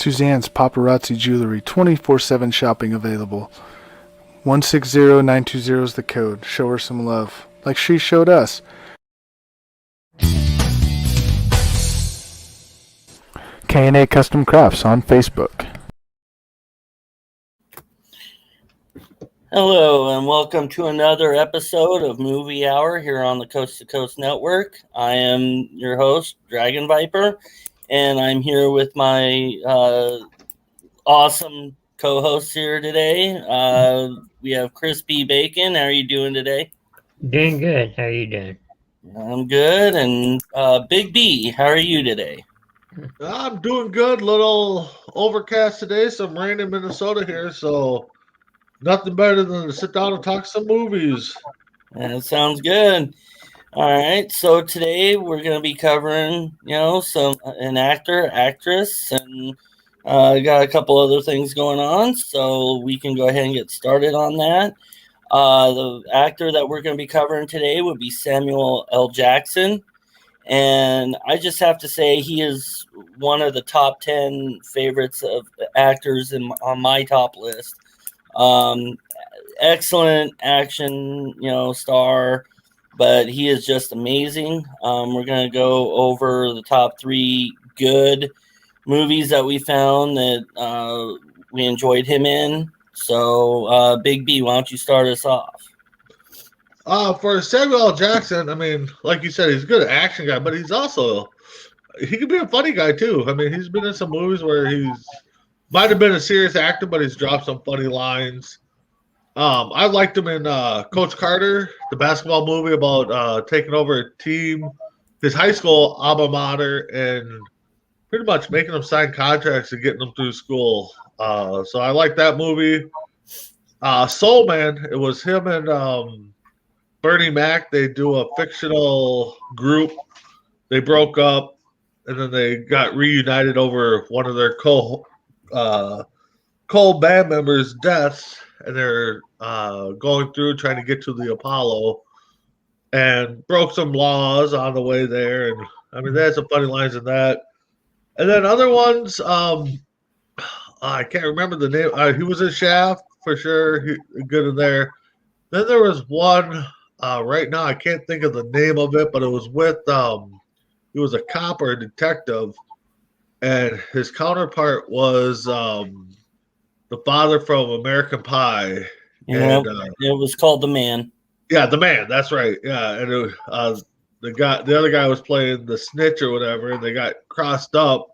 Suzanne's Paparazzi Jewelry, 24/7 shopping available. 160920 is the code. Show her some love, like she showed us. K&A Custom Crafts on Facebook. Hello, and welcome to another episode of Movie Hour here on the Coast to Coast Network. I am your host, Dragon Viper, and I'm here with my awesome co-hosts here today. We have Crispy Bacon. How are you doing today? Doing good. How are you doing? I'm good. And Big B, how are you today? I'm doing good. Little overcast today, some rain in Minnesota here, so nothing better than to sit down and talk some movies. That sounds good. All right, so today we're going to be covering, an actor, actress, and got a couple other things going on, so we can go ahead and get started on that. The actor that we're going to be covering today would be Samuel L. Jackson, and I just have to say he is one of the top 10 favorites of actors on my top list. Excellent action, star, but he is just amazing. We're going to go over the top 3 good movies that we found that we enjoyed him in. So, Big B, why don't you start us off? For Samuel L. Jackson, I mean, like you said, he's a good action guy, but he can be a funny guy too. I mean, he's been in some movies where might have been a serious actor, but he's dropped some funny lines. I liked him in Coach Carter, the basketball movie about taking over a team, his high school alma mater, and pretty much making them sign contracts and getting them through school. So I like that movie. Soul Man, it was him and Bernie Mac. They do a fictional group. They broke up, and then they got reunited over one of their co-band members' deaths. And they're going through trying to get to the Apollo and broke some laws on the way there. And I mean, there's some funny lines in that. And then other ones, I can't remember the name. He was in Shaft for sure. Good in there. Then there was one right now. I can't think of the name of it, but it was with he was a cop or a detective, and his counterpart was the father from American Pie. Yeah, and, it was called The Man. Yeah, The Man. That's right. Yeah, and the other guy was playing the snitch or whatever, and they got crossed up.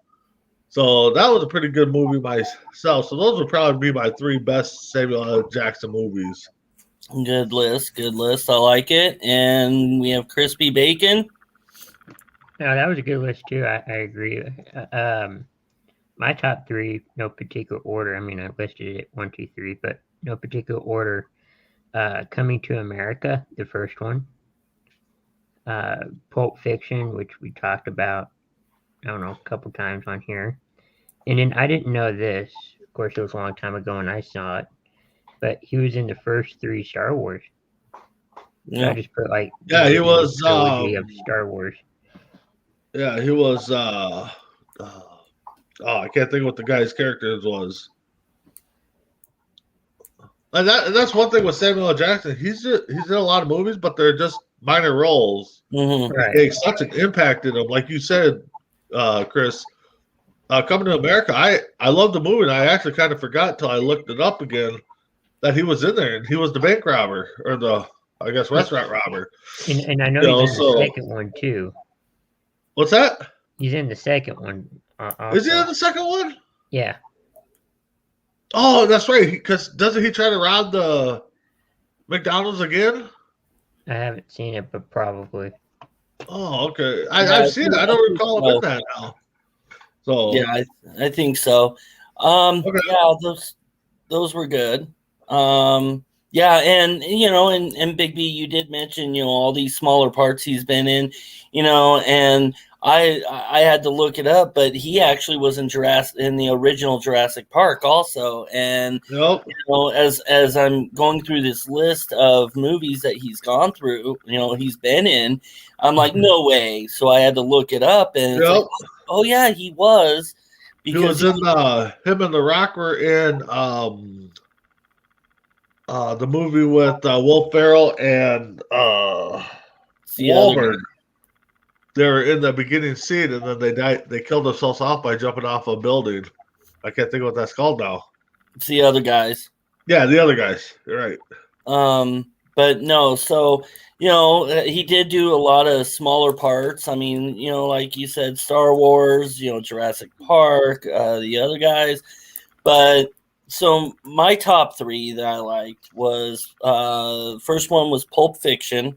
So that was a pretty good movie myself. So those would probably be my 3 best Samuel L. Jackson movies. Good list. I like it. And we have Crispy Bacon. No, that was a good list too. I agree. My top 3, no particular order. I mean, I listed it 1, 2, 3, but no particular order. Coming to America, the first one. Pulp Fiction, which we talked about, I don't know, a couple times on here. And then I didn't know this. Of course, it was a long time ago when I saw it. But he was in the first 3 Star Wars. Yeah. So I just put he was of Star Wars. Yeah, he was I can't think of what the guy's character was. And that's one thing with Samuel L. Jackson. He's in a lot of movies, but they're just minor roles. Mm-hmm. Right. They such an impact in them. Like you said, Chris, Coming to America, I love the movie, and I actually kind of forgot until I looked it up again that he was in there, and he was the bank robber, or the, I guess, restaurant robber. And I know he's in the second one, too. What's that? He's in the second one. Is he in the second one? Yeah. Oh, that's right. Because doesn't he try to rob the McDonald's again? I haven't seen it, but probably. Oh, okay. I've seen it. I don't recall him in that now. So yeah, I think so. Okay. Yeah, those were good. Yeah, and and Big B, you did mention all these smaller parts he's been in, and I had to look it up, but he actually was in the original Jurassic Park also. And as I'm going through this list of movies that he's gone through, he's been in, I'm like, no way. So I had to look it up, and it's like, oh yeah, he was. He was in him and The Rock were in the movie with Will Ferrell and the other Wahlberg. guy. They were in the beginning scene, and then they died. They killed themselves off by jumping off a building. I can't think of what that's called now. It's the other guys. Yeah, the other guys. You're right. But no, so he did do a lot of smaller parts. I mean, like you said, Star Wars, Jurassic Park, the other guys. But so my top three that I liked was first one was Pulp Fiction.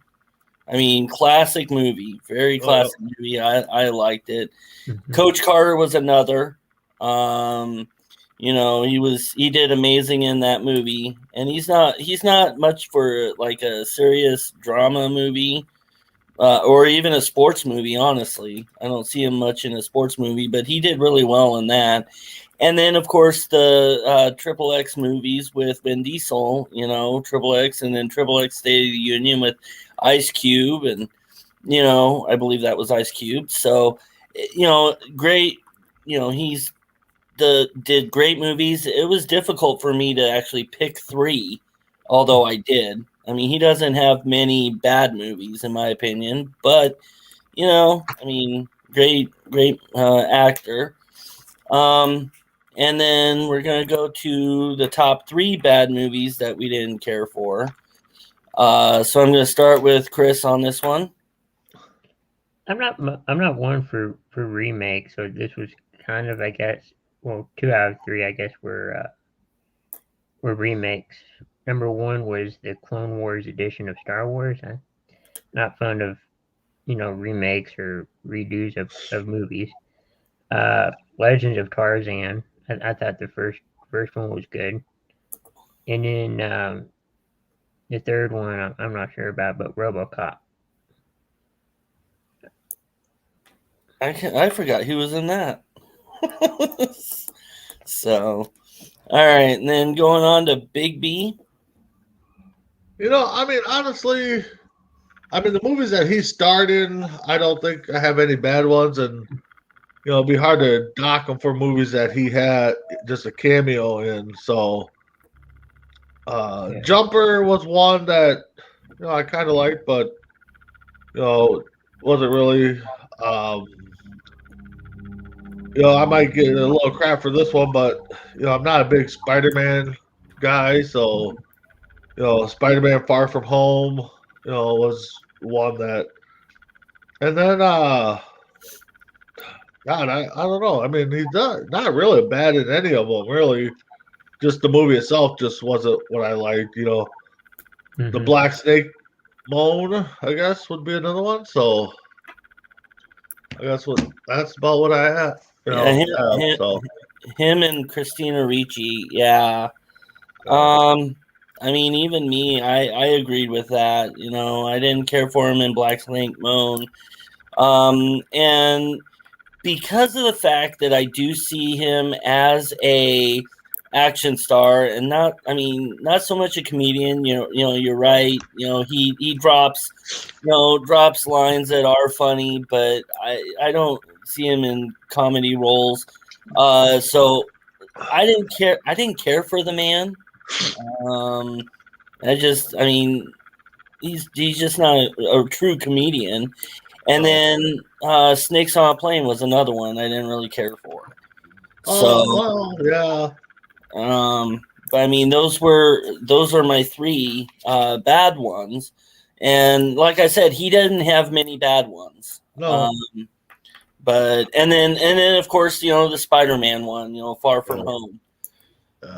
I mean, classic movie, very classic movie. I liked it. Mhm. Coach Carter was another. He did amazing in that movie, and he's not much for like a serious drama movie, or even a sports movie. Honestly, I don't see him much in a sports movie, but he did really well in that. And then, of course, the Triple X movies with Vin Diesel, Triple X, and then Triple X State of the Union with Ice Cube, and I believe that was Ice Cube. So, great. He's did great movies. It was difficult for me to actually pick three, although I did. I mean, he doesn't have many bad movies, in my opinion, but great actor. And then we're gonna go to the top three bad movies that we didn't care for. So I'm gonna start with Chris on this one. I'm not one for remakes, so this was kind of, I guess, well, 2 out of 3, I guess, were remakes. Number 1 was the Clone Wars edition of Star Wars. I'm not fond of, remakes or redos of movies. Legends of Tarzan. I thought the first one was good. And then the third one, I'm not sure about, but RoboCop. I forgot he was in that. So, all right, and then going on to Big B. Honestly, the movies that he starred in, I don't think I have any bad ones, and it'd be hard to dock him for movies that he had just a cameo in. So, Jumper was one that I kind of liked, but wasn't really. I might get a little crap for this one, but I'm not a big Spider-Man guy, so Spider-Man Far From Home, was one that, and then God, I don't know. I mean, he's not really bad in any of them, really. Just the movie itself just wasn't what I liked. The Black Snake Moan, I guess, would be another one. So I guess that's about what I have. Him and Christina Ricci, yeah. Even me, I agreed with that. I didn't care for him in Black Snake Moan. And because of the fact that I do see him as a action star and not so much a comedian, you're right. He drops lines that are funny, but I don't see him in comedy roles. So I didn't care for the man. He's just not a true comedian. And then Snakes on a Plane was another one I didn't really care for. Yeah. But those are my three bad ones. And like I said, he doesn't have many bad ones. No. And then of course, the Spider-Man one, Far From Home.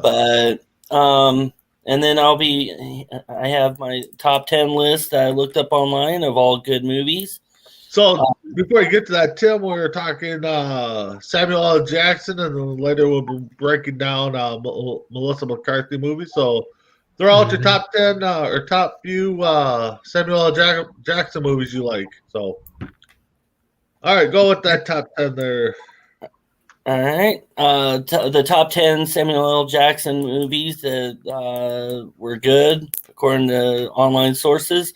But and then I have my top 10 list that I looked up online of all good movies. So before you get to that, Tim, we were talking Samuel L. Jackson, and then later we'll be breaking down Melissa McCarthy movies. So throw out your top 10 or top few Samuel L. Jackson movies you like. So, all right, go with that top 10 there. All right. The top 10 Samuel L. Jackson movies that were good, according to online sources.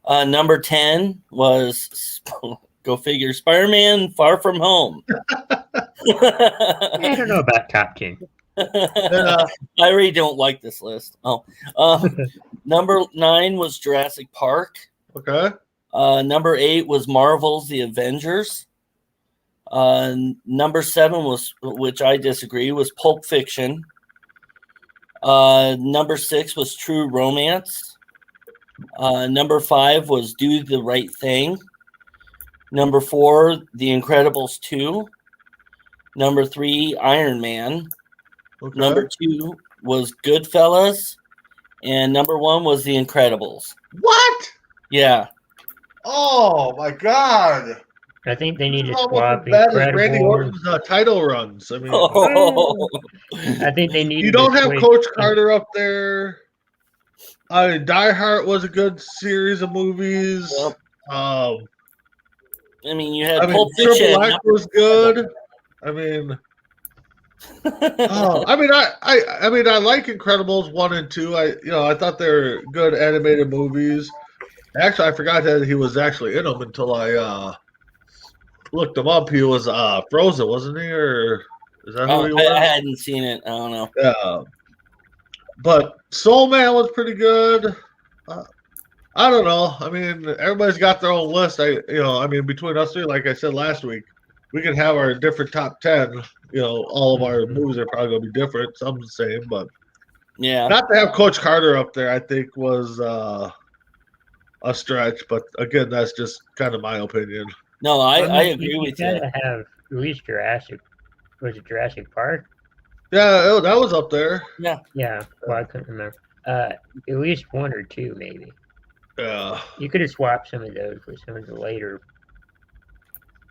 Number 10 was Go figure. Spider-Man: Far From Home. I don't know about top 10. I really don't like this list. Number 9 was Jurassic Park. Okay. Number 8 was Marvel's The Avengers. Number 7 was, which I disagree, was Pulp Fiction. Number 6 was True Romance. Number 5 was Do the Right Thing. Number 4, The Incredibles 2. Number 3, Iron Man. Okay. Number 2 was Goodfellas. And number 1 was The Incredibles. What? Yeah. Oh my God! I think they need to Almost swap as bad as Randy Incredibles. Orton's title runs. I mean, I think they need you to don't have switch- Coach Carter up there. I mean, Die Hard was a good series of movies. Yep. Um, I mean, you had I mean, Pulp Fiction. Triple X was good. I mean, I mean, I like Incredibles 1 and 2. I thought they were good animated movies. Actually, I forgot that he was actually in them until I looked him up. He was Frozen, wasn't he? Or is that who he was? I hadn't seen it. I don't know. Yeah. But Soul Man was pretty good. I don't know. I mean, everybody's got their own list. I mean, between us three, like I said last week, we can have our different top 10. All of our movies are probably going to be different. Some the same, but Yeah. not to have Coach Carter up there, I think was a stretch. But again, that's just kind of my opinion. No, I mean, agree with you. gotta have at least Jurassic. Was it Jurassic Park? Yeah, that was up there. Yeah. Well, I couldn't remember. At least 1 or 2, maybe. Yeah. You could have swapped some of those with some of the later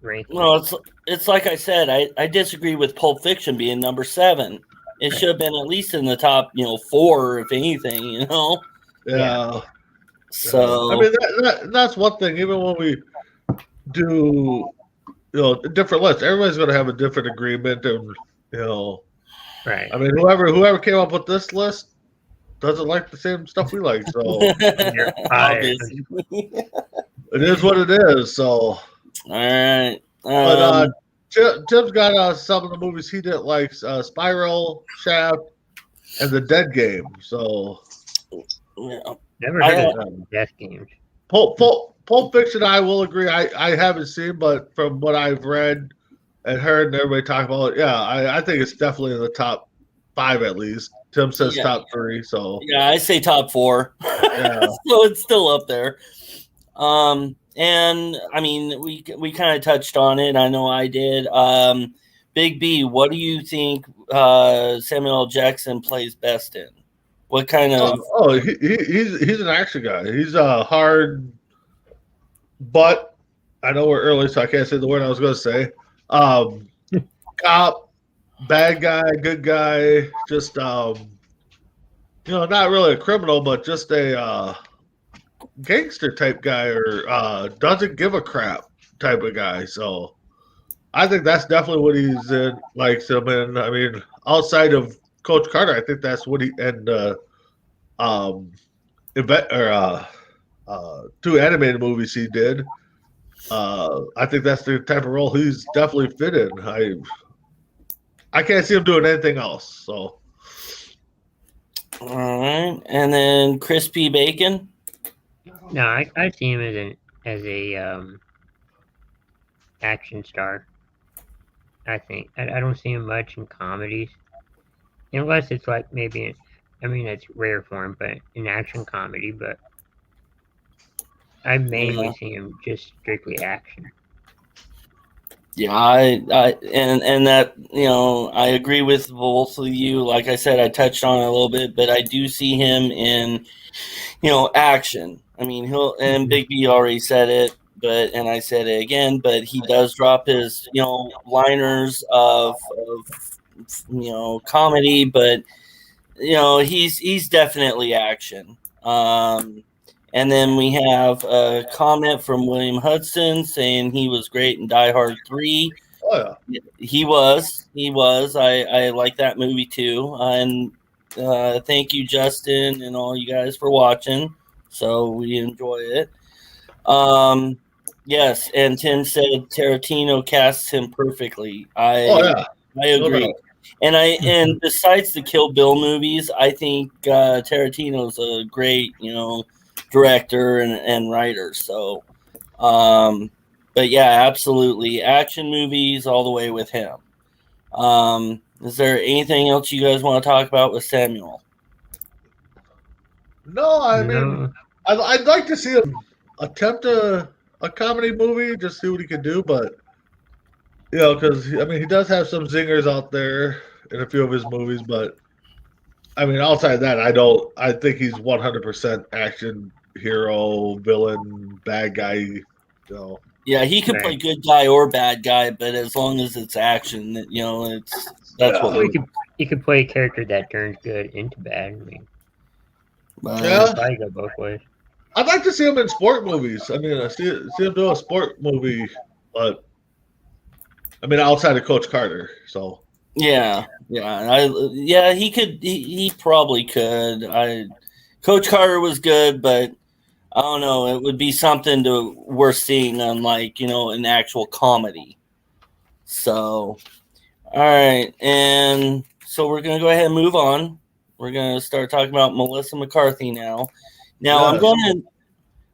rankings. No, it's like I said. I disagree with Pulp Fiction being number 7. It should have been at least in the top, 4, if anything. Yeah. So I mean, that's one thing. Even when we do, different lists, everybody's going to have a different agreement, and Right. I mean, whoever came up with this list doesn't like the same stuff we like. So obviously. it is what it is. So, All right. but Tim's got some of the movies he didn't like: Spiral, Shaft, and The Dead Game. So, yeah. Never heard of Death Games. Pulp Fiction, I will agree. I haven't seen, but from what I've read and heard, and everybody talk about it, I think it's definitely in the top 5 at least. Tim says top 3, so Yeah, I say top 4. yeah. So it's still up there. And I mean, we kind of touched on it. I know I did. Big B, what do you think Samuel L. Jackson plays best in? What kind of? He's an action guy. He's a hard, but I know we're early, so I can't say the word I was going to say. Cop, bad guy, good guy, just not really a criminal, but just a gangster type guy, or doesn't give a crap type of guy. So I think that's definitely what he's in. Likes him, and I mean, outside of Coach Carter, I think that's what he and two animated movies he did. I think that's the type of role he's definitely fit in. I can't see him doing anything else. So, All right, and then Crispy Bacon. No, I see him as a action star. I think I don't see him much in comedies, unless it's like maybe. It's rare for him, but an action comedy. But I mainly see him just strictly action. Yeah, and that I agree with both of you. Like I said, I touched on it a little bit, but I do see him in action. I mean, Big B already said it, and I said it again, but he does drop his liners of comedy, but he's definitely action. And then we have a comment from William Hudson saying he was great in Die Hard 3. oh yeah, He was. I like that movie too. And thank you, Justin, and all you guys for watching. So we enjoy it. Yes, and Tim said Tarantino casts him perfectly. Oh yeah, I agree. doubt. And besides the Kill Bill movies, I think Tarantino's a great, director and writer. So, but yeah, absolutely, action movies all the way with him. Is there anything else you guys want to talk about with Samuel? No, I mean, No, I'd like to see him attempt a comedy movie, just see what he can do. But because I mean, he does have some zingers out there in a few of his movies. But I mean, outside that, I don't. I think he's 100% action hero, villain, bad guy. Yeah, he could play Right. good guy or bad guy, but as long as it's action, that's what well, we. you could play a character that turns good into bad. I mean, Yeah, probably go both ways. I'd like to see him in sport movies. I mean, see him do a sport movie, but I mean, outside of Coach Carter. So Yeah, he could. He probably could. Coach Carter was good, but I don't know. It would be something to worth seeing on an actual comedy. So, all right, and so we're gonna go ahead and move on. We're gonna start talking about Melissa McCarthy now. Now, yes.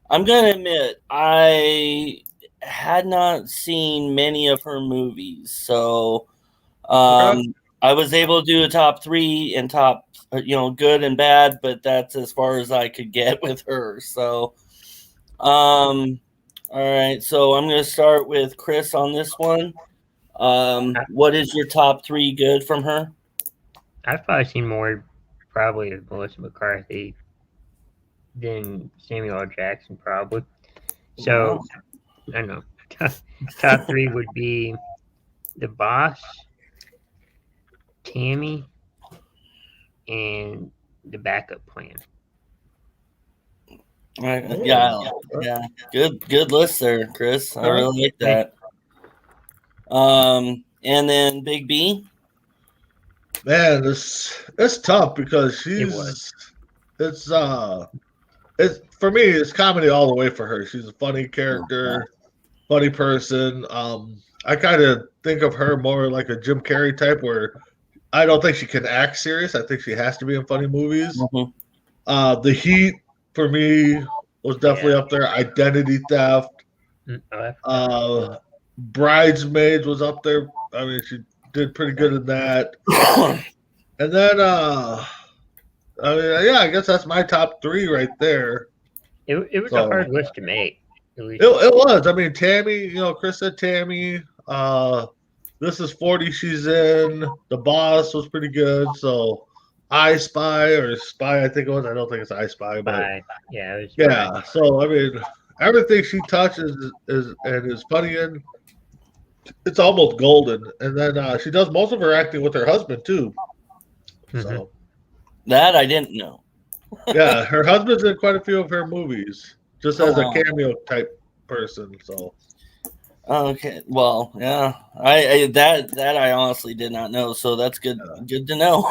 I'm gonna admit I had not seen many of her movies, so Okay. I was able to do a top three and top, good and bad, but that's as far as I could get with her. So, all right. So I'm going to start with Chris on this one. What is your top three good from her? I've probably seen more, probably of Melissa McCarthy than Samuel L. Jackson, probably. So Wow. I don't know. Top three would be The Boss, Tammy, and The Backup Plan. Yeah. Good list there, Chris. I really like that. And then Big B. Man, it's tough because it's for me it's comedy all the way for her. She's a funny character, funny person. I kind of think of her more like a Jim Carrey type where I don't think she can act serious. I think she has to be in funny movies. Mm-hmm. The Heat for me was definitely up there. Identity Theft. Bridesmaids was up there. I mean, she did pretty good in that. And then, I mean, yeah, I guess that's my top three right there. It was a hard list to make. It was. I mean, Tammy, Chris said Tammy. This is 40 she's in. The Boss was pretty good. So, I Spy or Spy, I think it was. I don't think it's I Spy, but yeah, it was yeah. So, I mean, everything she touches is funny in. It's almost golden. And then she does most of her acting with her husband, too. So that I didn't know. yeah, her husband's in quite a few of her movies, just as a cameo type person. So okay, well, yeah, I that I honestly did not know. So that's good. Good to know.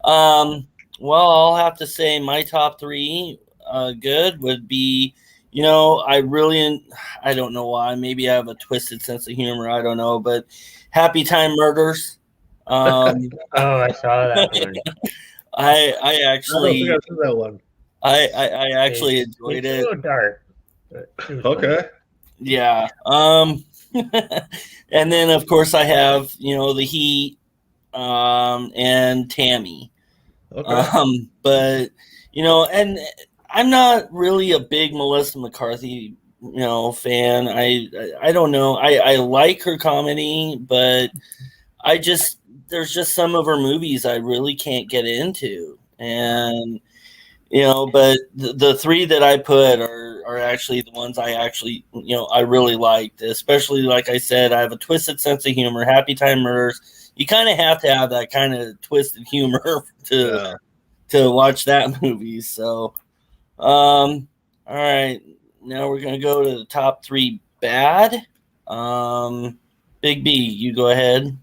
Well, I'll have to say my top three good would be. I don't know why. Maybe I have a twisted sense of humor. I don't know, but Happy Time Murders. oh, I saw that one. I actually, I seen that one. I actually enjoyed it's it. a little dark. Okay. Yeah. And then of course I have the Heat, and Tammy. Okay. But and I'm not really a big Melissa McCarthy fan. I don't know. I like her comedy, but there's just some of her movies I really can't get into. And but the three that I put are actually the ones I actually I really liked. Especially like I said, I have a twisted sense of humor. Happy Time Murders. You kind of have to have that kind of twisted humor to watch that movie. So, all right, now we're gonna go to the top three bad. Big B, you go ahead.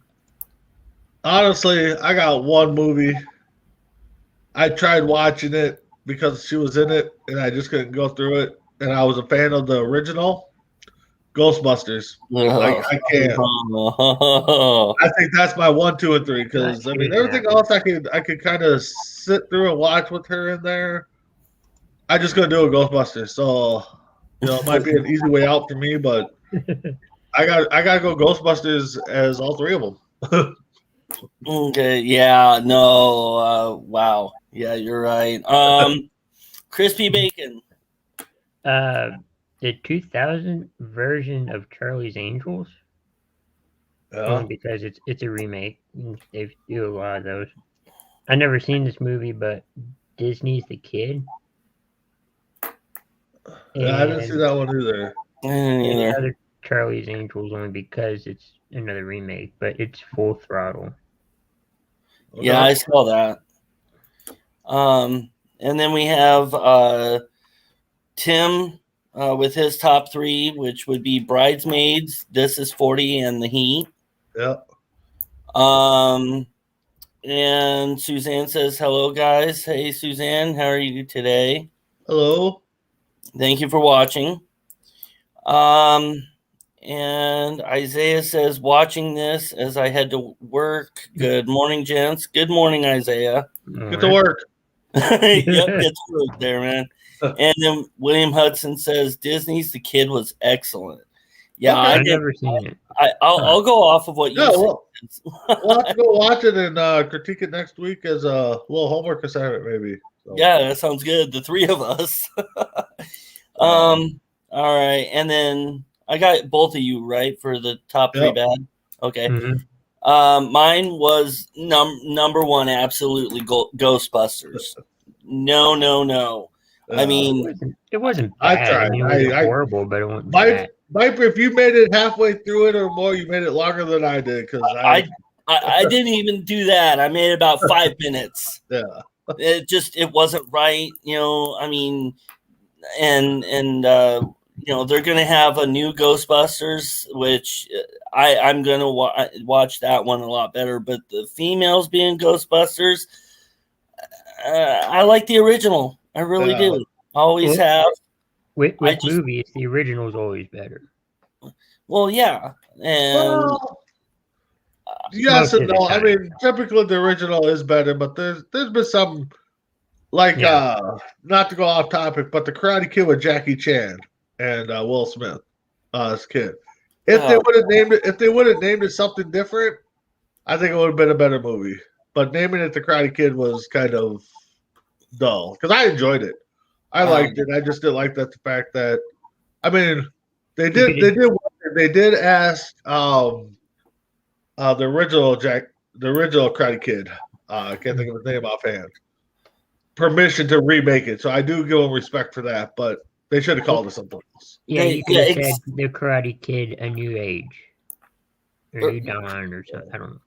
Honestly, I got one movie. I tried watching it because she was in it, and I just couldn't go through it. And I was a fan of the original. Ghostbusters. Like I can't. I think that's my 1, 2, and 3 because I mean everything else I could kind of sit through and watch with her in there. I just gonna do a Ghostbusters, so it might be an easy way out for me, but I gotta go Ghostbusters as all 3 of them. Okay, yeah, no, wow, yeah, you're right. Crispy Bacon. The 2000 version of Charlie's Angels, only because it's a remake. They do a lot of those. I've never seen this movie, but Disney's The Kid. I didn't see that one either. And the other Charlie's Angels, only because it's another remake, but it's Full Throttle. Okay. Yeah, I saw that. And then we have Tim with his top 3, which would be Bridesmaids, This Is 40, and The Heat. Yep. And Suzanne says, hello, guys. Hey, Suzanne, how are you today? Hello. Thank you for watching. And Isaiah says, watching this as I head to work. Good morning, gents. Good morning, Isaiah. Get to work. Yep, get to work there, man. And then William Hudson says, Disney's The Kid was excellent. Yeah, Okay. I've never seen it. I'll go off of what you said. We'll have to go watch it and critique it next week as a little homework assignment, maybe. So. Yeah, that sounds good. The 3 of us. All right, and then I got both of you right for the top 3 bad. Okay. Mm-hmm. Mine was number 1, absolutely Ghostbusters. No. I mean, it wasn't bad. I tried. It wasn't horrible, but it wasn't bad. Viper, if you made it halfway through it or more, you made it longer than I did because I didn't even do that. I made about 5 minutes. Yeah. It wasn't right. I mean, and they're going to have a new Ghostbusters, which I'm going to watch that one a lot better. But the females being Ghostbusters, I like the original. I really do. Always have. With movies, the original is always better. Well, yeah. And yes and no. I mean, typically the original is better, but there's been some like not to go off topic, but the Karate Kid with Jackie Chan and Will Smith as kid. If they would have named it something different, I think it would have been a better movie. But naming it the Karate Kid was kind of dull because I enjoyed it. I liked it. I just didn't like the fact that I mean they did ask the original Karate Kid. I can't think of his name offhand. Permission to remake it. So I do give them respect for that, but they should have called it something else. Yeah, you could have said the Karate Kid A New Age. Or New Dawn or something. I don't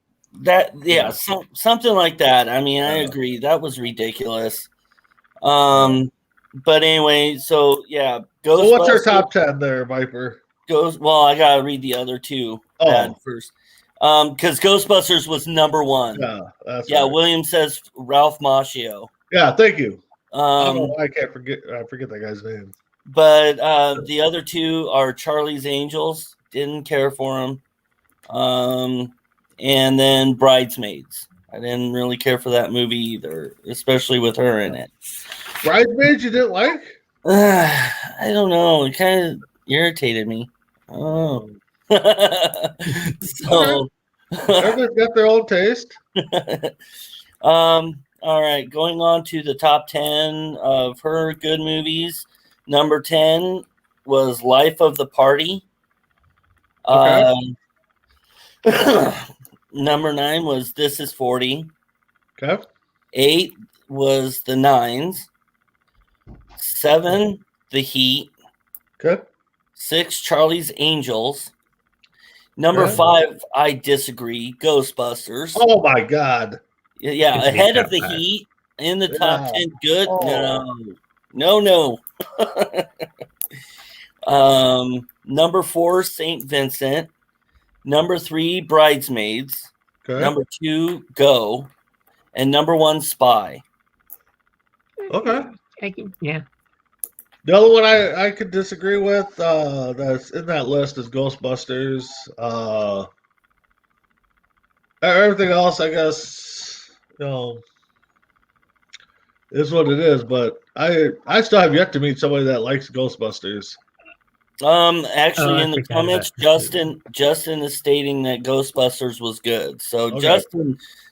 know. Something like that. I mean, I agree. That was ridiculous. But anyway, so yeah. So what's our top 10 there, Viper? Well, I gotta read the other 2 first. Because Ghostbusters was number 1. Yeah, that's right. Right. William says Ralph Macchio. Yeah, thank you. I can't forget. I forget that guy's name. But the other 2 are Charlie's Angels. Didn't care for them. And then Bridesmaids. I didn't really care for that movie either, especially with her in it. Bridesmaids you didn't like? I don't know. It kind of irritated me. Oh. So everybody's got their own taste. All right, going on to the top 10 of her good movies. Number 10 was Life of the Party. Okay. Number 9 was This Is 40. Okay. 8 was The Nines. 7, The Heat. Okay. 6, Charlie's Angels. Number 5, I disagree, Ghostbusters. Oh my God. Yeah, ahead of The Heat in the top 10. Good. No. Number 4, St. Vincent. Number 3, Bridesmaids. Okay. Number 2, Go. And number 1, Spy. Okay. Yeah. The other one I could disagree with that's in that list is Ghostbusters. Everything else, I guess, is what it is. But I still have yet to meet somebody that likes Ghostbusters. Actually, I in the forgot comments, about Justin is stating that Ghostbusters was good. So Okay.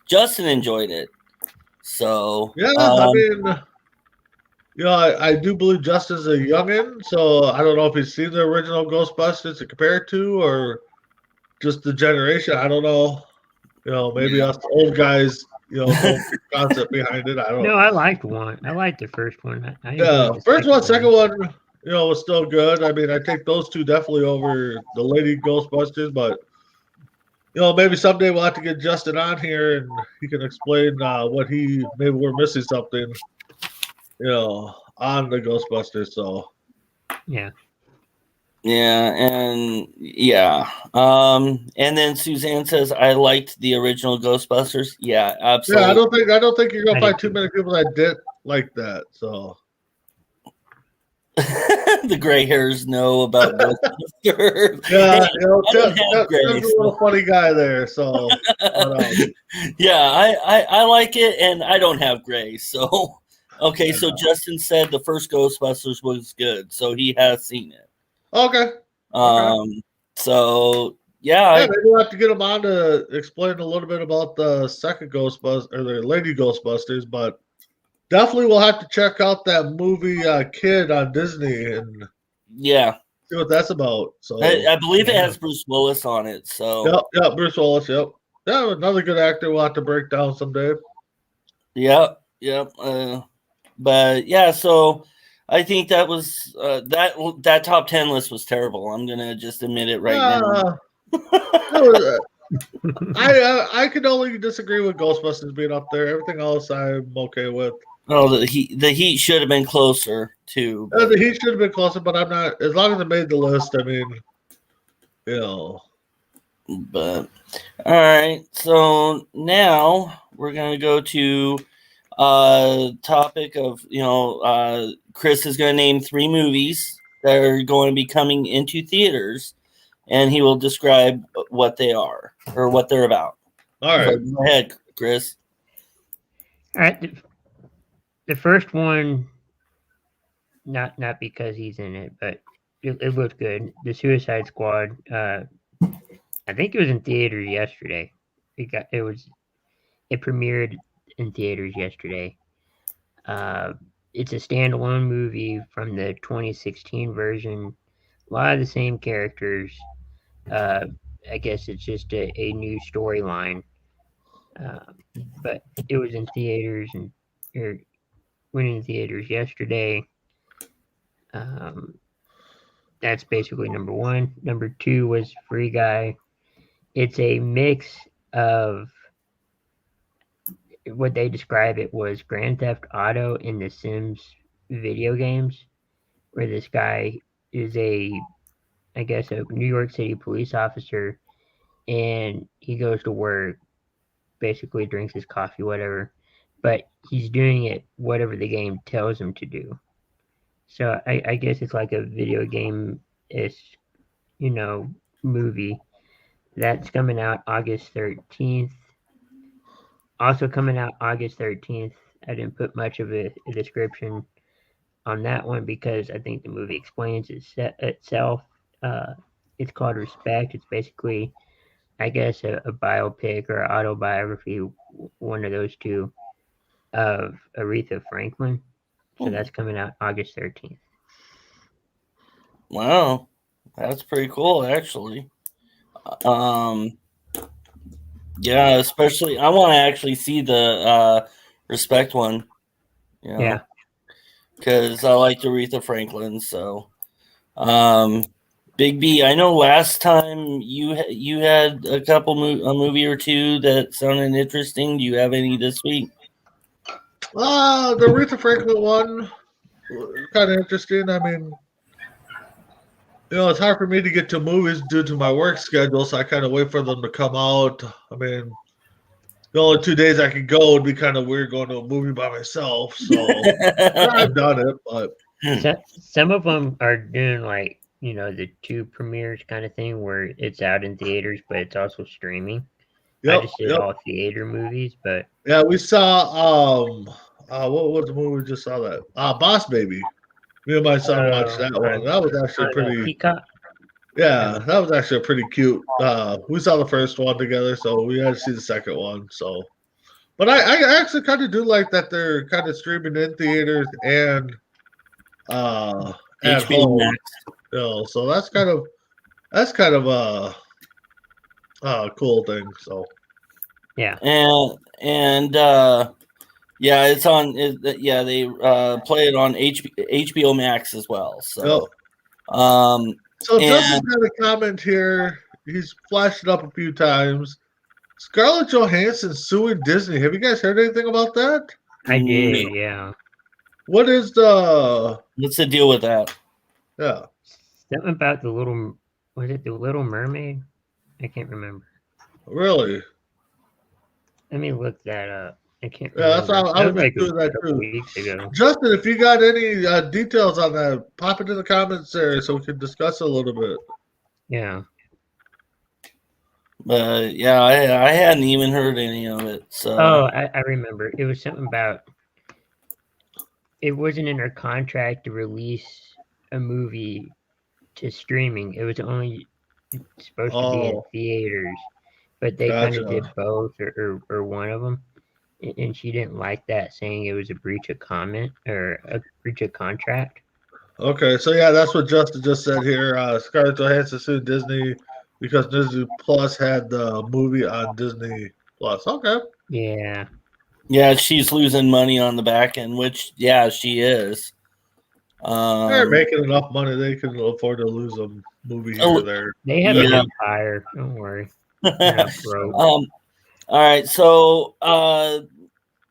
Justin enjoyed it. So Yeah, I mean, I do believe Justin's a youngin, so I don't know if he's seen the original Ghostbusters to compare it to, or just the generation. I don't know. Maybe us old guys, don't get the concept behind it. I don't No, know. I liked one. I liked the first one. I Yeah, enjoyed the first one, second second one, was still good. I mean, I take those two definitely over the Lady Ghostbusters, but maybe someday we'll have to get Justin on here and he can explain what maybe we're missing something, on the Ghostbusters. So Yeah. yeah, and then Suzanne says I liked the original Ghostbusters. Yeah, absolutely. yeah, I don't think you're gonna I find did too too. many people that did like that. So The gray hairs know about Ghostbusters. yeah, Hey, I don't have gray. Tim's a little funny guy there. So but, Yeah, I like it, and I don't have gray. So okay, so Justin said the first Ghostbusters was good, so he has seen it. okay. So yeah, Yeah, maybe we'll have to get him on to explain a little bit about the second Ghostbusters or the Lady Ghostbusters, but definitely we'll have to check out that movie Kid on Disney and yeah, see what that's about. So I believe it has Bruce Willis on it. So yep, Bruce Willis, yep. Yeah, another good actor we'll have to break down someday. yep. But yeah, so I think that was that top 10 list was terrible. I'm gonna just admit it right now. I can only disagree with Ghostbusters being up there. Everything else I'm okay with. Oh, the heat should have been closer too. The Heat should have been closer, but I'm not. As long as it made the list, I mean, But all right, so now we're gonna go to topic of Chris is gonna name 3 movies that are going to be coming into theaters, and he will describe what they are or what they're about. All right. So go ahead, Chris. All right. The first one, not because he's in it, but it looked good. The Suicide Squad. I think it was in theaters yesterday. It premiered in theaters yesterday. It's a standalone movie from the 2016 version. A lot of the same characters. I guess it's just a new storyline. But it was in theaters and went in theaters yesterday. That's basically number 1. Number 2 was Free Guy. It's a mix of what they describe it was Grand Theft Auto in the Sims video games, where this guy is a New York City police officer, and he goes to work, basically drinks his coffee, whatever, but he's doing it whatever the game tells him to do. So I guess it's like a video game-ish, movie. That's coming out August 13th. Also coming out August 13th. I didn't put much of a description on that one because I think the movie explains itself. It's called Respect. It's basically, I guess, a biopic or autobiography, one of those two, of Aretha Franklin. So that's coming out August 13th. Wow, that's pretty cool, actually. Yeah, especially I want to actually see the Respect one. Yeah. Because I like Aretha Franklin. So, Big B, I know last time you had a movie or two that sounded interesting. Do you have any this week? The Aretha Franklin one, kind of interesting. I mean, it's hard for me to get to movies due to my work schedule, so I kind of wait for them to come out. I mean, the only 2 days I could go would be kind of weird going to a movie by myself. So I've done it, but Some of them are doing like the two premieres kind of thing where it's out in theaters, but it's also streaming. I Yep, just did yep. all theater movies, but Yeah, we saw what was the movie we just saw that? Boss Baby. Me and my son watched that one. That was actually pretty Peacock. yeah, that was actually a pretty cute. We saw the first one together, so we had to see the second one. So but I actually kind of do like that they're kind of streaming in theaters and at HBO home. Max. So that's kind of a cool thing. So Yeah. And yeah, it's on. Yeah, they play it on HBO Max as well. So, so Justin and got a comment here. He's flashed it up a few times. Scarlett Johansson suing Disney. Have you guys heard anything about that? I did, yeah. What is the what's the deal with that? yeah? Something about was it the Little Mermaid? I can't remember. Really? Let me look that up. I can't Yeah, that's remember. how I That was was like just doing a that couple too. weeks ago. Justin, if you got any details on that, pop it in the comments there so we can discuss it a little bit. Yeah. But yeah, I hadn't even heard any of it. So Oh, I remember. It was something about it wasn't in her contract to release a movie to streaming. It was only supposed to be in Oh, theaters, but they kind of gotcha. did both or one of them. And she didn't like that, saying it was a breach of comment or a breach of contract. Okay, so yeah, that's what Justin just said here. Scarlett Johansson sued Disney because Disney Plus had the movie on Disney Plus. Okay. Yeah. yeah, she's losing money on the back end, which yeah, she is. They're making enough money they can afford to lose a movie here or there. They have Yeah. an empire. Don't worry. They're not broke. All right. So,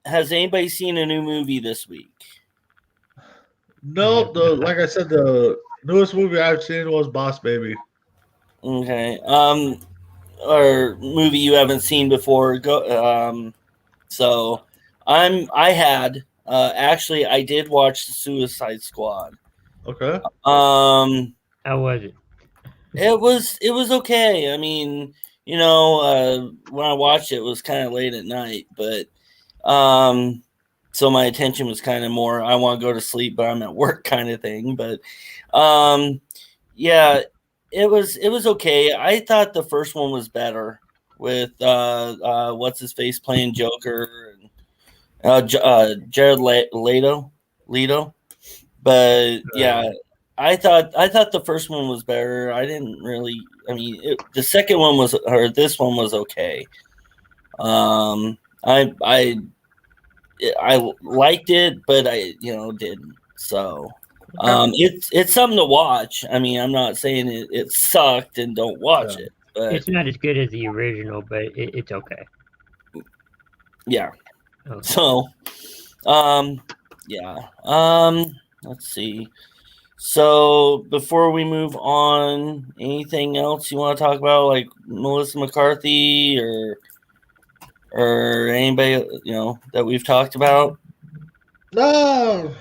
has anybody seen a new movie this week? No, like I said, the newest movie I've seen was Boss Baby. Okay. Or movie you haven't seen before. Go. So, actually I did watch the Suicide Squad. Okay. Um, How was it? it was okay. I mean, when I watched it, it was kind of late at night, but so my attention was kind of more I want to go to sleep, but I'm at work kind of thing. But yeah, it was okay. I thought the first one was better with what's his face playing Joker and Jared Leto. But yeah, I thought the first one was better. I didn't really. I mean, the second one was, or this one was okay. I liked it, but I didn't. So it's something to watch. I mean, I'm not saying it sucked and don't watch it, but It's not as good as the original, but it's okay. yeah. Okay. So, yeah. Let's see. So before we move on, anything else you want to talk about, like Melissa McCarthy or anybody that we've talked about? No,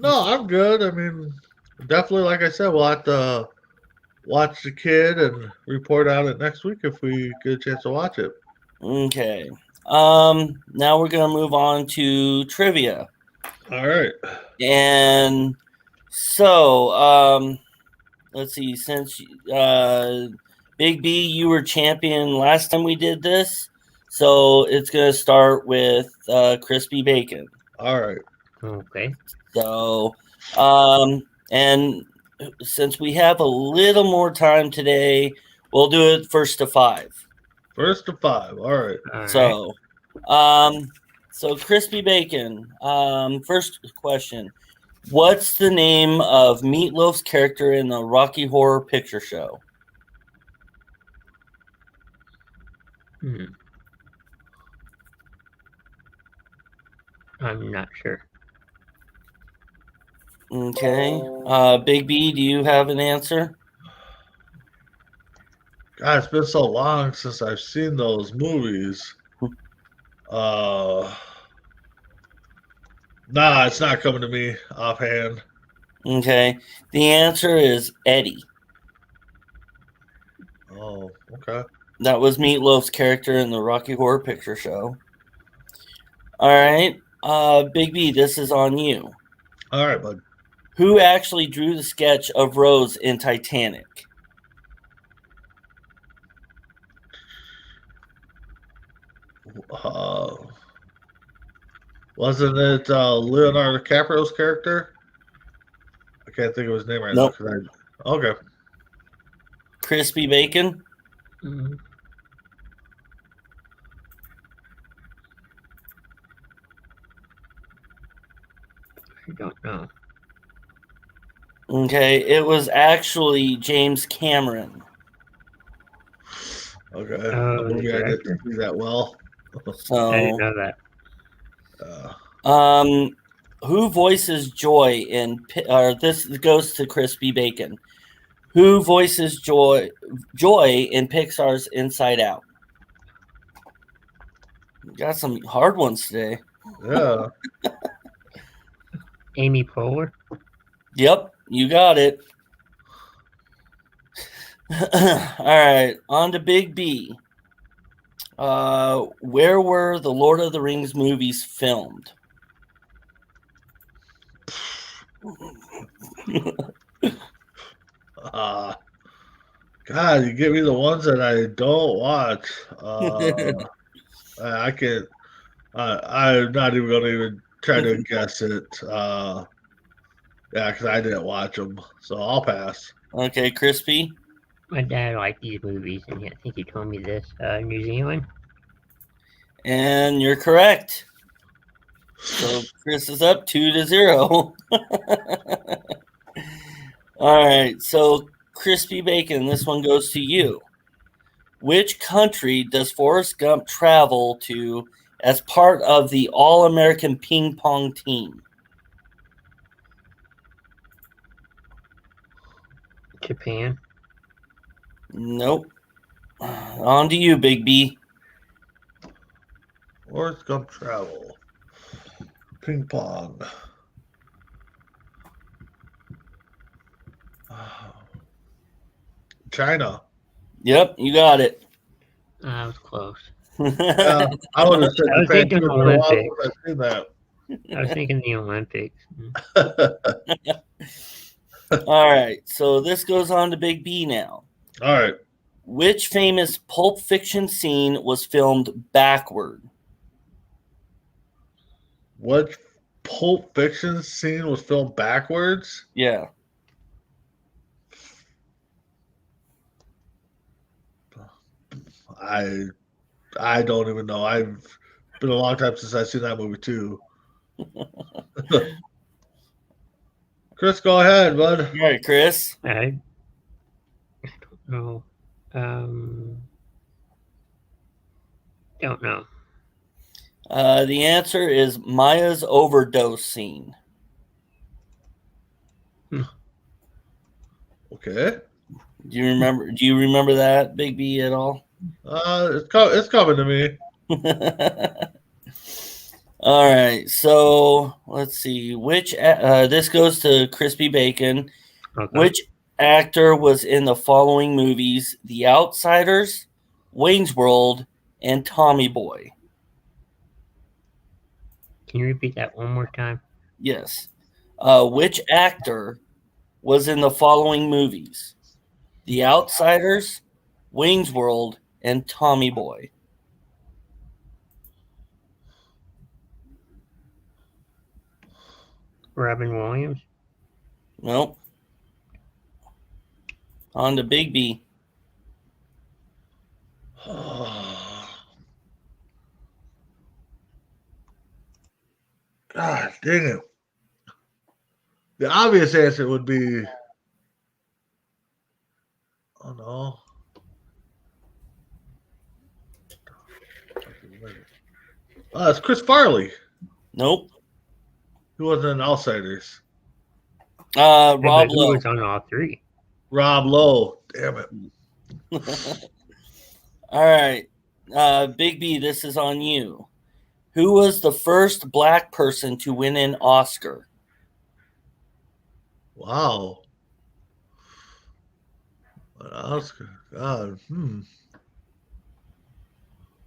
I'm good. I mean, definitely, like I said, we'll have to watch the kid and report on it next week if we get a chance to watch it. Okay. Now we're gonna move on to trivia. All right. And so, let's see. Since Big B, you were champion last time we did this, so it's gonna start with crispy bacon. All right. Okay. So, and since we have a little more time today, we'll do it first to five. First to five. All right. All right. So crispy bacon. First question: what's the name of Meatloaf's character in the Rocky Horror Picture Show? I'm not sure. Okay. Big B, do you have an answer? God, it's been so long since I've seen those movies. Nah, it's not coming to me offhand. Okay. The answer is Eddie. Oh, okay. That was Meatloaf's character in the Rocky Horror Picture Show. All right. Big B, this is on you. All right, bud. Who actually drew the sketch of Rose in Titanic? Wasn't it Leonardo DiCaprio's character? I can't think of his name right Nope. now. Okay. Crispy Bacon? Mm, I don't know. Okay. It was actually James Cameron. Okay. Oh, Maybe the I didn't director? see that well. I didn't So, know that. who voices Joy in, or this goes to Crispy Bacon. Who voices Joy in Pixar's Inside Out? We got some hard ones today. Yeah. Amy Poehler? Yep, you got it. All right, on to Big B. Where were the Lord of the Rings movies filmed? God, you give me the ones that I don't watch. I can't. I'm not even going to even try to guess it. Yeah, because I didn't watch them, so I'll pass. Okay, Crispy. My dad liked these movies, and I think he told me this. New Zealand? And you're correct. So Chris is up 2-0. All right, so Crispy Bacon, this one goes to you. Which country does Forrest Gump travel to as part of the All-American Ping Pong team? Japan? Nope. On to you, Big B. Forrest Gump travel. Ping pong. China. Yep, you got it. That was close. Yeah, I would have said I was Japan thinking too, but a while Olympics. since I've seen that. I was thinking the Olympics. All right, so this goes on to Big B now. All right. Which famous Pulp Fiction scene was filmed backward? What Pulp Fiction scene was filmed backwards? Yeah. I don't even know. I've been a long time since I've seen that movie too. Chris, go ahead, bud. All right, Chris. I don't know. Don't know. The answer is Maya's overdose scene. Okay. Do you remember that, Big B, at all? It's coming to me. All right, so let's see. This goes to Crispy Bacon. Okay. Which actor was in the following movies: The Outsiders, Wayne's World, and Tommy Boy? Can you repeat that one more time? Yes. Which actor was in the following movies: The Outsiders, Wayne's World, and Tommy Boy? Robin Williams? Nope. On to Big B. God dang it. The obvious answer would be. Oh no. It's Chris Farley. Nope. Who was in Outsiders? Rob Who Lowe. was on all three? Rob Lowe. Damn it. All right. Big B, this is on you. Who was the first black person to win an Oscar? Wow. An Oscar. God.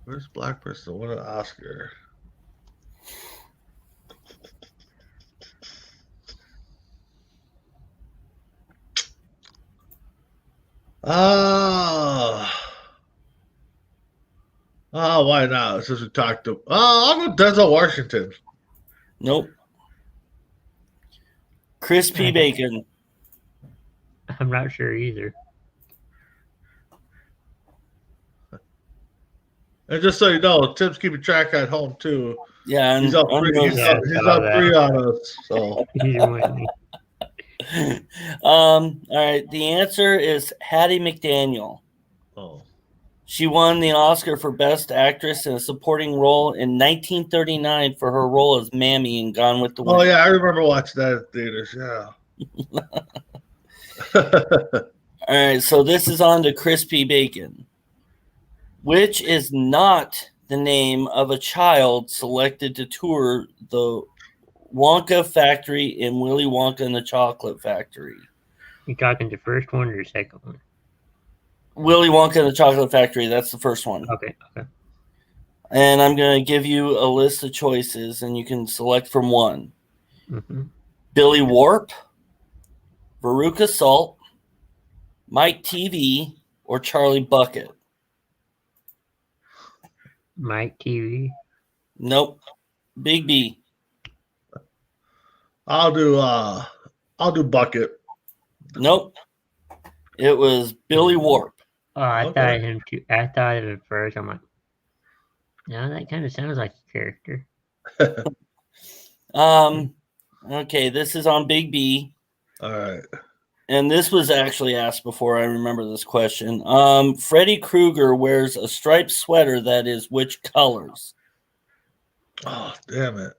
Where's black person won an Oscar? Why not? Since we talked to I'll go Denzel Washington. Nope. Crispy bacon. I'm not sure either. And just so you know, Tim's keeping track at home too. Yeah, and He's up on 3. those- He's Yeah, up, I he's saw up that. 3 on us. So He's with me. all right. The answer is Hattie McDaniel. oh. She won the Oscar for Best Actress in a Supporting Role in 1939 for her role as Mammy in Gone with the Wind. Oh yeah, I remember watching that at theaters. Yeah. All right, so this is on to Crispy Bacon, which is not the name of a child selected to tour the Wonka factory in Willy Wonka and the Chocolate Factory. You talking the first one or the second one? Willy Wonka and the Chocolate Factory, that's the first one. Okay. And I'm going to give you a list of choices, and you can select from one. Mm-hmm. Billy Warp, Veruca Salt, Mike TV, or Charlie Bucket. Mike TV. Nope. Big B. I'll do Bucket. Nope. It was Billy Warp. Oh, I Okay. thought him too. I thought of it first. I'm like, no, that kind of sounds like a character. Okay, this is on Big B. All right. And this was actually asked before. I remember this question. Freddy Krueger wears a striped sweater that is which colors? Oh, damn it.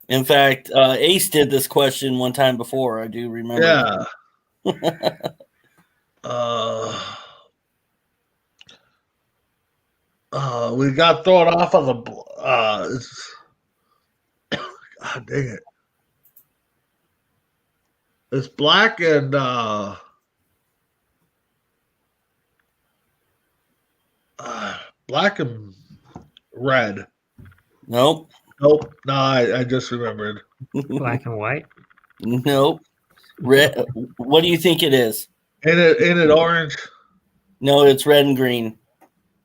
In fact, Ace did this question one time before. I do remember. Yeah. We got thrown off of the. God dang it! It's black and black and red. Nope. Nope. No, I just remembered. Black and white. Nope. Red. What do you think it is? Ain't it orange? No, it's red and green.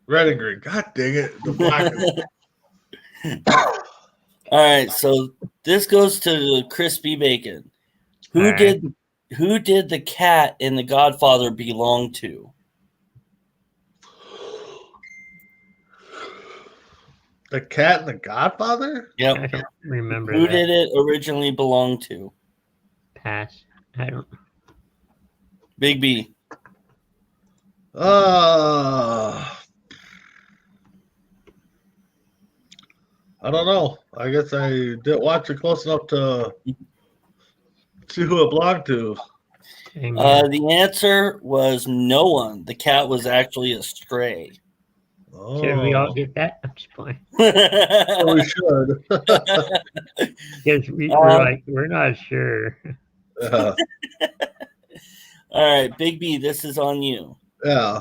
Red and green. God dang it! The black. All right, so this goes to Crispy Bacon. Who All right. did the cat in The Godfather belong to? The cat and the Godfather? I Yep. don't remember Who that. did it originally belong to? Pass. I don't. Big B. I don't know. I guess I didn't watch it close enough to see who it belonged to. Same here. The answer was no one. The cat was actually a stray. Oh, Should we all get that? I'm just playing. we should. Because we're not sure. All right, Big B, this is on you. Yeah.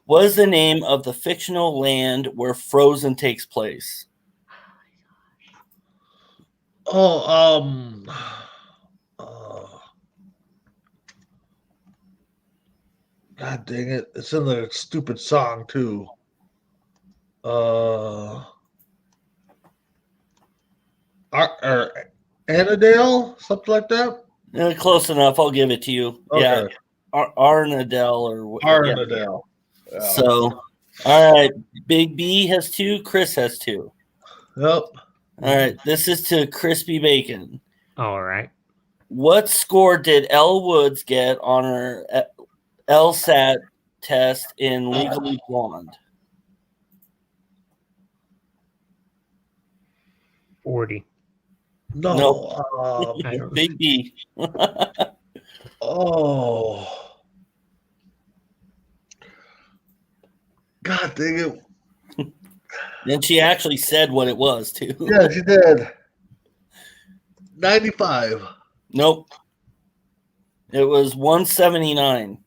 What is the name of the fictional land where Frozen takes place? Oh, God dang it. It's in the stupid song too. Annandale? Something like that? Close enough. I'll give it to you. Yeah, Okay. Arnadale or yeah. Arnandale. Yeah. So, all right, Big B has 2. Chris has 2. Yep. All right, this is to Crispy Bacon. All right. What score did Elle Woods get on her LSAT test in Legally Blonde? 40. No. Nope. I don't. Big B. Oh. God dang it. And she actually said what it was, too. Yeah, she did. 95. Nope. It was 179.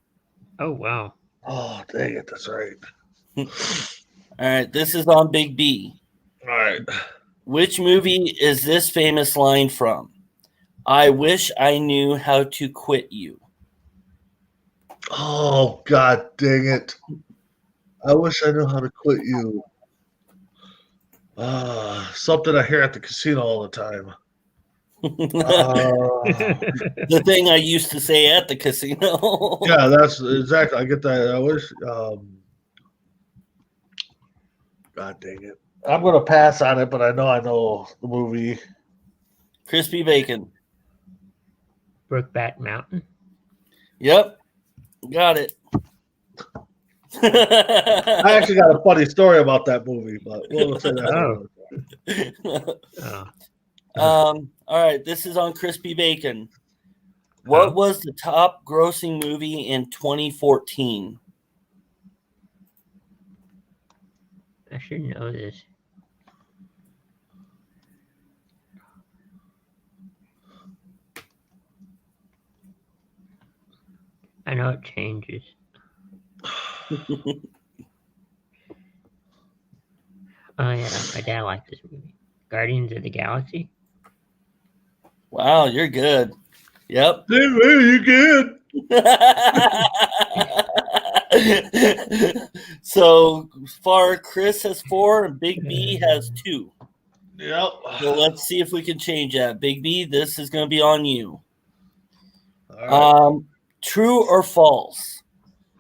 Oh wow. Oh, dang it. That's right. All right, this is on Big B. All right. Which movie is this famous line from? I wish I knew how to quit you. Oh, God dang it. I wish I knew how to quit you. Something I hear at the casino all the time. The thing I used to say at the casino. Yeah, that's exactly. I get that. I wish. God dang it. I'm going to pass on it, but I know the movie. Crispy bacon. Brokeback Mountain. Yep. Got it. I actually got a funny story about that movie, but we'll say that. Oh. All right, this is on Crispy Bacon. What was the top grossing movie in 2014? I should know this. I know it changes. Oh yeah, my dad liked this movie. Guardians of the Galaxy. Wow, you're good. Yep. You good? So far, Chris has 4 and Big B has 2. Yep. So let's see if we can change that. Big B, this is going to be on you. All right. True or false?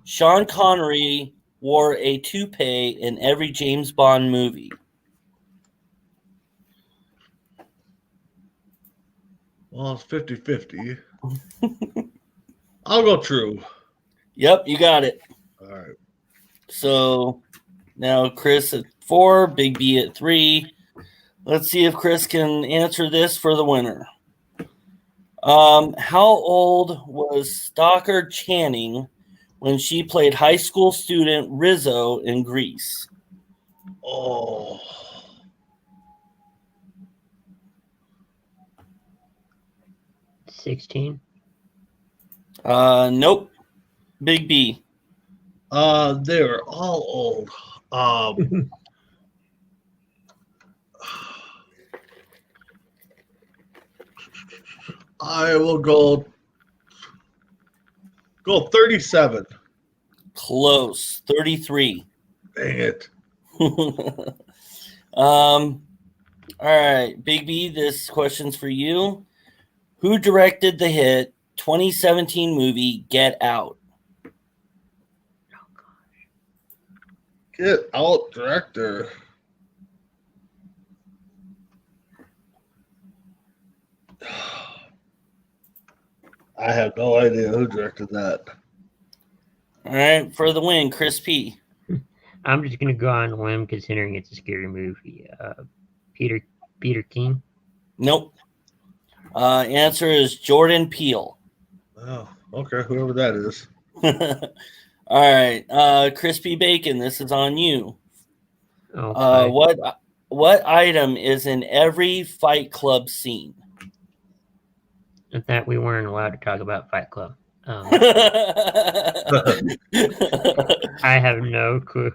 Sean Connery wore a toupee in every James Bond movie. Well, it's 50-50. I'll go true. Yep, you got it. All right. So now Chris at 4, Big B at 3. Let's see if Chris can answer this for the winner. How old was Stockard Channing when she played high school student Rizzo in Grease? Oh. $16. Nope. Big B. They were all old. I will go 37. Close. 33. Dang it. All right, Big B, this question's for you. Who directed the hit 2017 movie Get Out? Get Out director. I have no idea who directed that. All right, for the win, Chris P. I'm just gonna go on a limb considering it's a scary movie. Peter King. Nope. Answer is Jordan Peele. Oh, okay, whoever that is. All right, Crispy Bacon, this is on you. Okay. What item is in every Fight Club scene? That we weren't allowed to talk about Fight Club. I have no clue.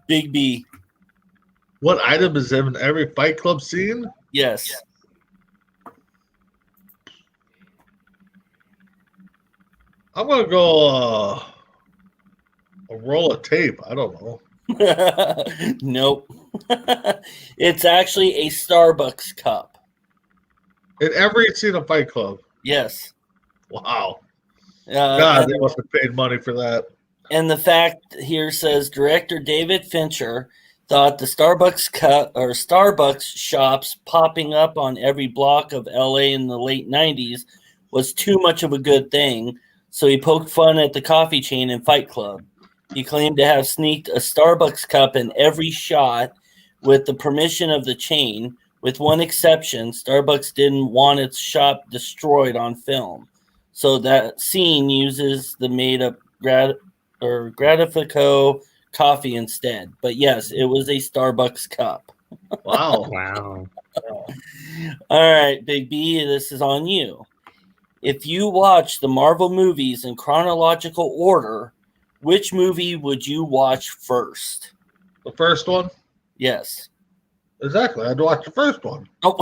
Big B. What item is in every Fight Club scene? Yes. I'm gonna go a roll of tape. I don't know. Nope. It's actually a Starbucks cup. In every scene of Fight Club. Yes. Wow. God, and, they must have paid money for that. and the fact here says director David Fincher thought the Starbucks cup or Starbucks shops popping up on every block of LA in the late 90s was too much of a good thing, so he poked fun at the coffee chain in Fight Club. He claimed to have sneaked a Starbucks cup in every shot with the permission of the chain. With one exception, Starbucks didn't want its shop destroyed on film. So that scene uses the made-up Gratifico coffee instead. But yes, it was a Starbucks cup. Wow. Wow. All right, Big B, this is on you. if you watch the Marvel movies in chronological order, which movie would you watch first? The first one? Yes. Exactly. I'd watch the first one. Oh.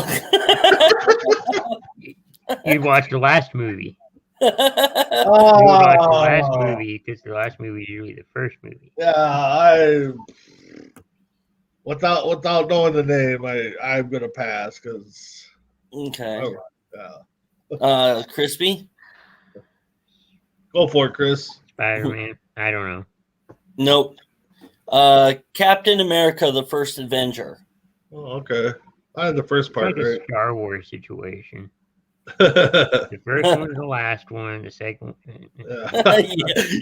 You'd watch the last movie. You would Oh, watch the last movie because the last movie is usually the first movie. yeah, without knowing the name, I'm gonna pass because Okay. yeah. Crispy? Go for it, Chris. Spider-Man. I don't know. Nope. Captain America: The First Avenger. Oh, okay. I had the first It's part like a right. Star Wars situation. Yeah. The first one is the last one. The second one.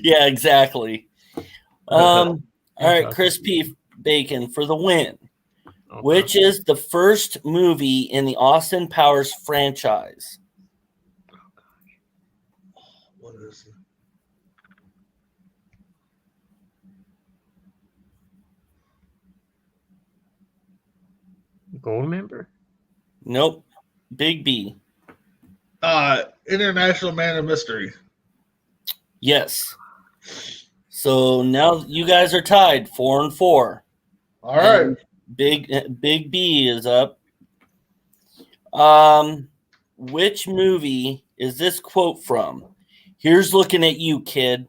Yeah, exactly. All right, Crispy Bacon for the win. Okay. Which is the first movie in the Austin Powers franchise? What is it? Goldmember? Nope. Big B. International Man of Mystery. Yes. So now you guys are tied 4-4. All right. And Big B is up. Which movie is this quote from? Here's looking at you, kid.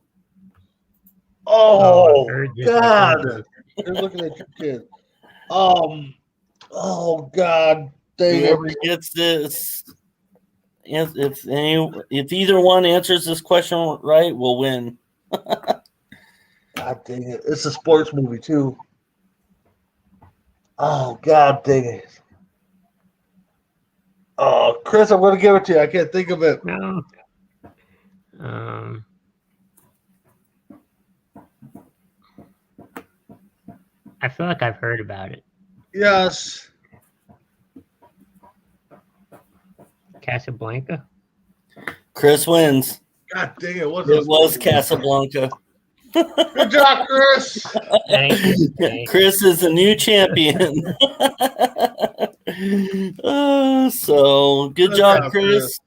Oh, I heard this. God. You're looking at your kid. Oh, God. Dang it. Whoever gets this, if either one answers this question right, will win. God dang it. It's a sports movie, too. Oh, God dang it. Oh, Chris, I'm going to give it to you. I can't think of it. No. I feel like I've heard about it. Yes. Casablanca? Chris wins. God dang it. What's It this was movie? Casablanca. Good job, Chris. Thank you. Thank you. Chris is the new champion. So good Good job, job, Chris.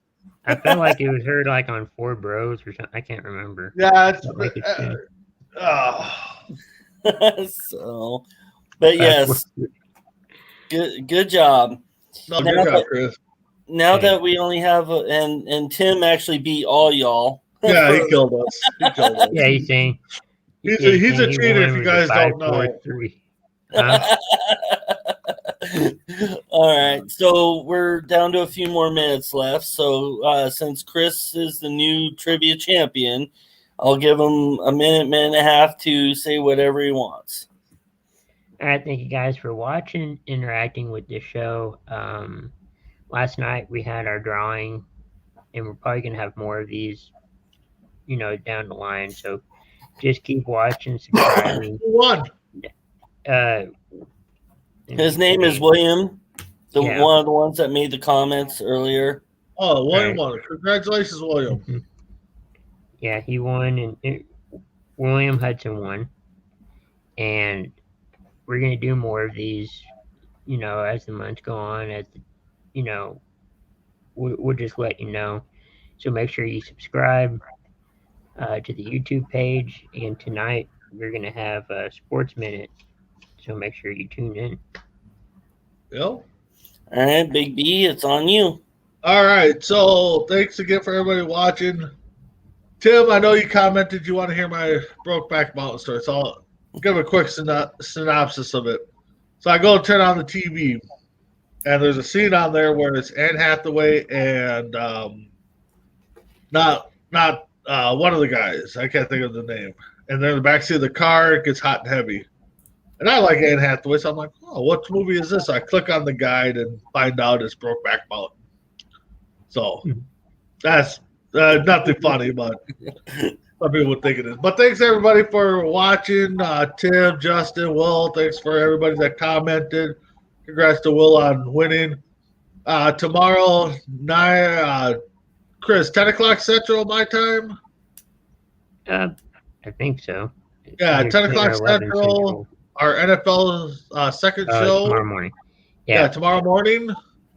I felt like it was heard like on Four Bros or something. I can't remember. Yeah, it's. Like it's been- So, but yes, good job. No, Now good job, that- Chris. Now Okay. that we only have and Tim actually beat all y'all. Yeah, he killed us. He killed us. Yeah, he's saying. He's yeah, a- he's a he cheater won if you with guys a don't know. 5-4-3. Huh? All right, so we're down to a few more minutes left. So since Chris is the new trivia champion, I'll give him a minute and a half to say whatever he wants. All right, thank you guys for watching, interacting with the show. Last night we had our drawing, and we're probably gonna have more of these, down the line. So just keep watching, subscribing. Who won? His name is William, Yeah. one of the ones that made the comments earlier. Oh, William Right. won. Congratulations, William. Mhm. Yeah, he won, and William Hudson won. And we're gonna do more of these, as the months go on. We'll just let you know. So make sure you subscribe to the YouTube page. And tonight we're gonna have a Sports Minute. So make sure you tune in. Yep. All right, Big B, it's on you. All right. So thanks again for everybody watching. Tim, I know you commented you want to hear my Brokeback Mountain story, so I'll give a quick synopsis of it. So I go turn on the TV, and there's a scene on there where it's Anne Hathaway and not one of the guys. I can't think of the name. And they're in the backseat of the car. It gets hot and heavy. And I like Anne Hathaway, so I'm like, oh, what movie is this? I click on the guide and find out it's Brokeback Mountain. So that's nothing funny, but some people would think it is. But thanks, everybody, for watching. Tim, Justin, Will, thanks for everybody that commented. Congrats to Will on winning. Tomorrow, Chris, 10 o'clock Central, my time? I think so. Yeah, Either 10 10 or o'clock 11 Central. Our NFL second show. Tomorrow morning. Yeah, tomorrow morning.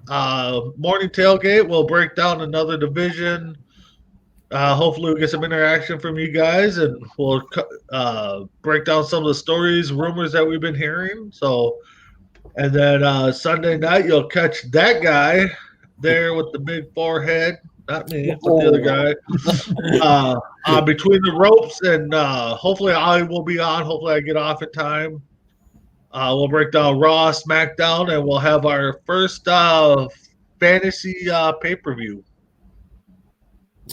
Morning tailgate. We'll break down another division. Hopefully, we get some interaction from you guys, and we'll break down some of the stories, rumors that we've been hearing. So, and then Sunday night, you'll catch that guy there with the big forehead. Not me, but the other guy. Between the ropes, and hopefully, I will be on. Hopefully, I get off in time. We'll break down Raw, SmackDown, and we'll have our first fantasy pay-per-view.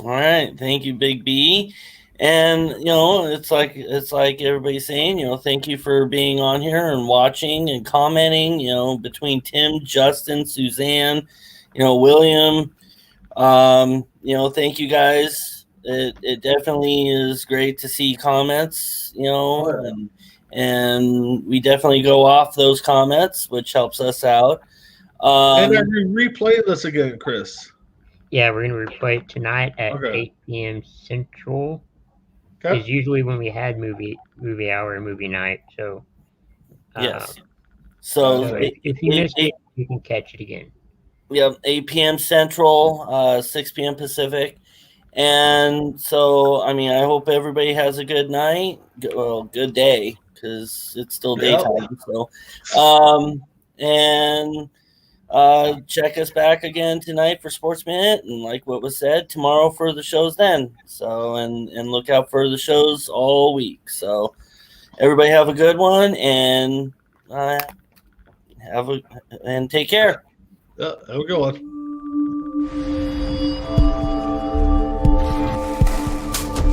All right, thank you, Big B. And it's like everybody's saying, thank you for being on here and watching and commenting. Between Tim, Justin, Suzanne, William, thank you guys. It definitely is great to see comments, and we definitely go off those comments, which helps us out. And are we replaying this again, Chris? Yeah, we're going to replay it tonight at Okay. 8 p.m. Central. Okay. Is usually when we had movie hour and movie night. So Yes. So if you missed it, you can catch it again. we have 8 p.m. Central, 6 p.m. Pacific. And so, I hope everybody has a good night. Good day, because it's still daytime. So, check us back again tonight for Sports Minute, and like what was said, tomorrow for the shows then. So, and look out for the shows all week. So, everybody have a good one, and take care. Yeah, have a good one.